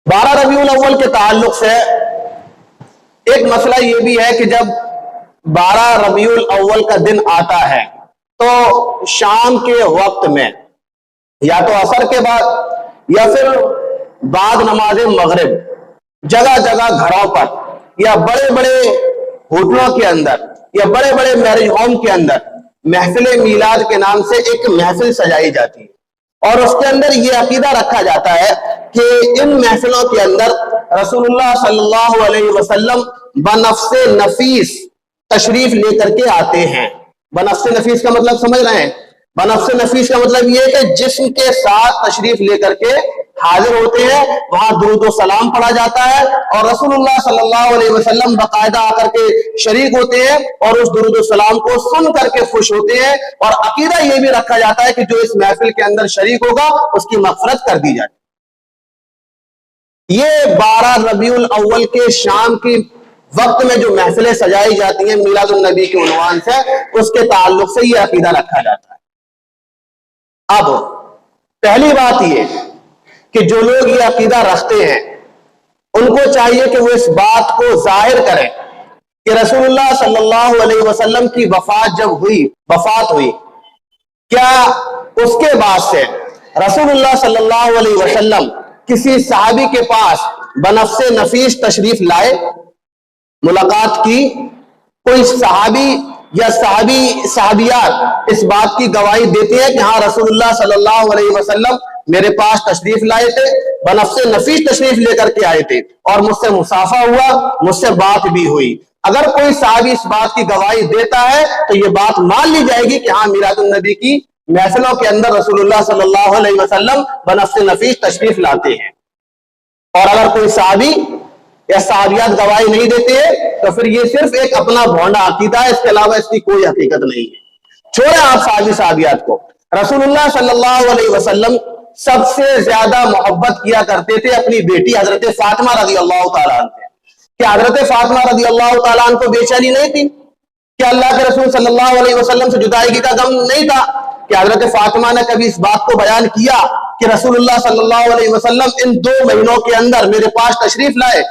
12 रबीउल अव्वल के ताल्लुक से एक मसला ये भी है कि जब 12 रबीउल अव्वल का दिन आता है तो शाम के वक्त में या तो असर के बाद या फिर बाद नमाज मगरिब जगह जगह घरों पर या बड़े बड़े होटलों के अंदर या बड़े बड़े मैरिज होम के अंदर महफिल मीलाद के नाम से एक महफिल सजाई जाती है और उसके अंदर ये अकीदा रखा जाता है कि इन महफिलों के अंदर रसूलुल्लाह सल्लल्लाहु अलैहि वसल्लम बनफ्से नफीस तशरीफ लेकर के आते हैं। बनफ्से नफीस का मतलब समझ रहे हैं? बनफ्से नफीस का मतलब ये है कि जिस्म के साथ तशरीफ लेकर के हाजिर होते हैं, वहां दुरूद और सलाम पढ़ा जाता है और रसूलुल्लाह सल्लल्लाहु अलैहि वसल्लम बाकायदा आकर के शरीक होते हैं और उस दुरूद और सलाम को सुन करके खुश होते हैं। और अकीदा ये भी रखा जाता है कि जो इस महफिल के अंदर शरीक होगा उसकी मग़फ़िरत कर दी जाए। ये 12 रबीउल अव्वल के शाम की वक्त में जो महफिलें सजाई जाती हैं मीलादुन नबी के उन्वान से, उसके ताल्लुक से ये अकीदा रखा जाता है। अब पहली बात ये कि जो लोग ये अकीदा रखते हैं उनको चाहिए कि वो इस बात को जाहिर करें कि रसूलुल्लाह सल्लल्लाहु अलैहि वसल्लम की वफात हुई, क्या उसके बाद से रसूलुल्लाह सल्लल्लाहु अलैहि वसल्लम किसी सहाबी के पास बनफ्से नफीस तशरीफ लाए, मुलाकात की? कोई सहाबी या सहाबियात इस बात की गवाही देते हैं कि हाँ रसूलुल्लाह सल्लल्लाहु अलैहि वसल्लम मेरे पास तशरीफ लाए थे, बनफ्से नफीस तशरीफ लेकर के आए थे और मुझसे मुसाफा हुआ, मुझसे बात भी हुई। अगर कोई सहाबी इस बात की गवाही देता है तो ये बात मान ली जाएगी कि हाँ मीलादुन नबी की महफिलों के अंदर रसूलुल्लाह सल्लल्लाहु अलैहि वसल्लम बनफ्से नफीस तशरीफ लाते हैं। और अगर कोई सहाबी या सहाबियात गवाही नहीं देते हैं तो फिर ये सिर्फ एक अपना भोंडा अकीदा है, इसके अलावा इसकी कोई हकीकत नहीं है। छोड़े आप सहाबियात को। रसूलुल्लाह सल्लल्लाहु अलैहि वसल्लम सबसे ज्यादा मोहब्बत किया करते थे अपनी बेटी हजरत फातिमा रज़ी अल्लाह तआला अन्हा। क्या हजरत फातिमा रज़ी अल्लाह तआला अन्हा को बेचैनी नहीं थी? क्या अल्लाह के रसूल सल्लल्लाहु अलैहि वसल्लम से जुदाई का गम नहीं था? क्या हजरत फातिमा ने कभी इस बात को बयान किया कि रसूलुल्लाह सल्लल्लाहु अलैहि वसल्लम इन 2 महीनों के अंदर मेरे पास तशरीफ लाए,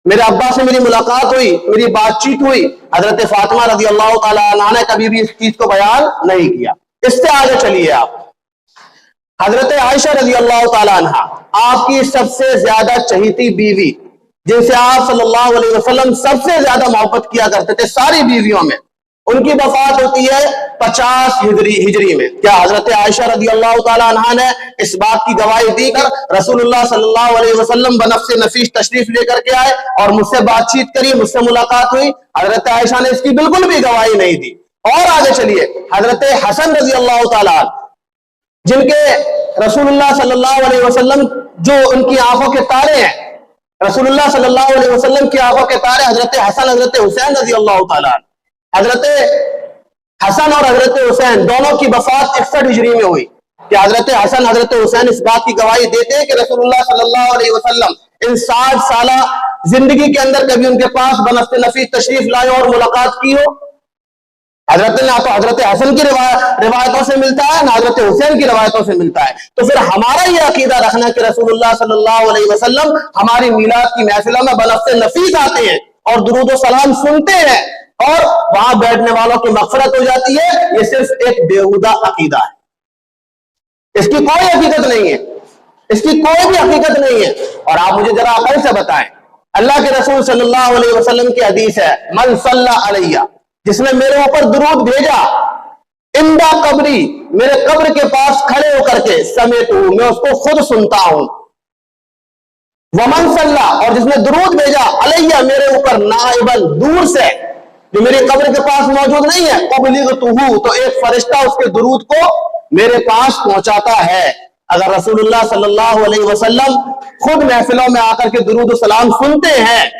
मेरे अब्बा से मेरी मुलाकात हुई, मेरी बातचीत हुई? हजरत फातिमा रज़ी अल्लाह तआला अन्हा ने कभी भी इस चीज को बयान नहीं किया। इससे आगे चलिए आप, हजरत आयशा रज़ी अल्लाह तआला अन्हा आपकी सबसे ज्यादा चहीती बीवी, जिनसे आप सल्लल्लाहु अलैहि वसल्लम सबसे ज्यादा मोहब्बत किया करते थे सारी बीवियों में, उनकी वफात होती है 50 हिजरी में। क्या हजरत आयशा रज़ी अल्लाह तआला अन्हा ने इस बात की गवाही देकर रसूलुल्लाह सल्लल्लाहु अलैहि वसल्लम बनफ्से नफीस तशरीफ लेकर के आए और मुझसे बातचीत करी, मुझसे मुलाकात हुई? हजरत आयशा ने इसकी बिल्कुल भी गवाही नहीं दी। और आगे चलिए, हजरत हसन रज़ी अल्लाह तआला जिनके रसूलुल्लाह सल्लल्लाहु अलैहि वसल्लम जो उनकी आंखों के तारे हैं, रसूलुल्लाह सल्लल्लाहु अलैहि वसल्लम की आंखों के तारे हजरत हसन हजरत हुसैन रज़ी अल्लाह तआला। हजरत हसन और हजरत हुसैन दोनों की वफात 61 हिजरी में हुई। कि हजरत हसन हजरत हुसैन इस बात की गवाही देते हैं कि रसूलुल्लाह सल्लल्लाहु अलैहि वसल्लम इन 60 साल जिंदगी के अंदर कभी उनके पास बनफ्से नफीस तशरीफ लाए और मुलाकात की हो? हजरत ना तो हजरत हसन की रिवायतों से मिलता है ना हजरत हुसैन की रिवायतों से मिलता है। तो फिर हमारा ये अकीदा रखना कि रसूलुल्लाह सल्लल्लाहु अलैहि वसल्लम हमारी मीलाद की महफिलों में बनफ्से नफीस आते हैं और दुरूद और सलाम सुनते हैं और वहां बैठने वालों की मग़फ़िरत हो जाती है, ये सिर्फ एक बेहुदा अकीदा है। इसकी कोई हकीकत नहीं है, इसकी कोई भी हकीकत नहीं है। और आप मुझे जरा अकल से बताएं, अल्लाह के रसूल सल्लल्लाहु अलैहि वसल्लम की हदीस है, मन सल्ला अलैया, जिसने मेरे ऊपर दुरूद भेजा, इंदा कब्री, मेरे कब्र के पास खड़े होकर के, समेत हूं, मैं उसको खुद सुनता हूं। वमन सल्ला, और जिसने दुरूद भेजा अलैया मेरे ऊपर, नाइबन, दूर से, जो मेरे कब्र के पास मौजूद नहीं है, अबलिगतुहु, तो एक फरिश्ता उसके दुरूद को मेरे पास पहुंचाता है। अगर रसूलुल्लाह सल्लल्लाहु अलैहि वसल्लम खुद महफिलों में आकर के दुरूद और सलाम सुनते हैं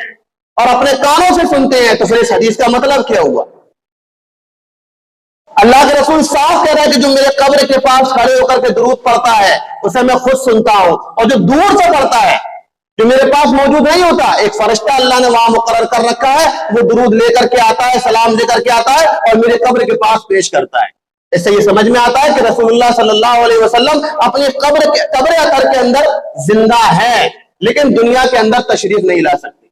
और अपने कानों से सुनते हैं तो फिर इस हदीस का मतलब क्या हुआ? अल्लाह के रसूल साफ कह रहे हैं कि जो मेरे कब्र के पास खड़े होकर के दुरूद पढ़ता है उसे मैं खुद सुनता हूं, और जो दूर से पढ़ता है, जो मेरे पास मौजूद नहीं होता, एक फरिश्ता अल्लाह ने वहां मुकर्रर कर रखा है, वो दुरूद लेकर के आता है, सलाम लेकर के आता है और मेरे कब्र के पास पेश करता है। इससे ये समझ में आता है कि रसूलुल्लाह सल्लल्लाहु अलैहि वसल्लम अपनी कब्र अतर के अंदर जिंदा है, لیکن دنیا کے اندر تشریف نہیں لا سکتی.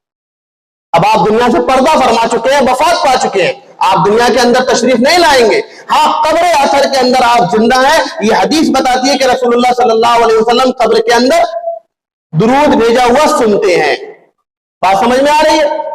اب آپ دنیا سے پردہ فرما چکے ہیں, وفات پا چکے ہیں, آپ دنیا کے اندر تشریف نہیں لائیں گے. ہاں, قبر اثر کے اندر آپ زندہ ہیں. یہ حدیث بتاتی ہے کہ رسول اللہ صلی اللہ علیہ وسلم قبر کے اندر درود بھیجا ہوا سنتے ہیں. بات سمجھ میں آ رہی ہے؟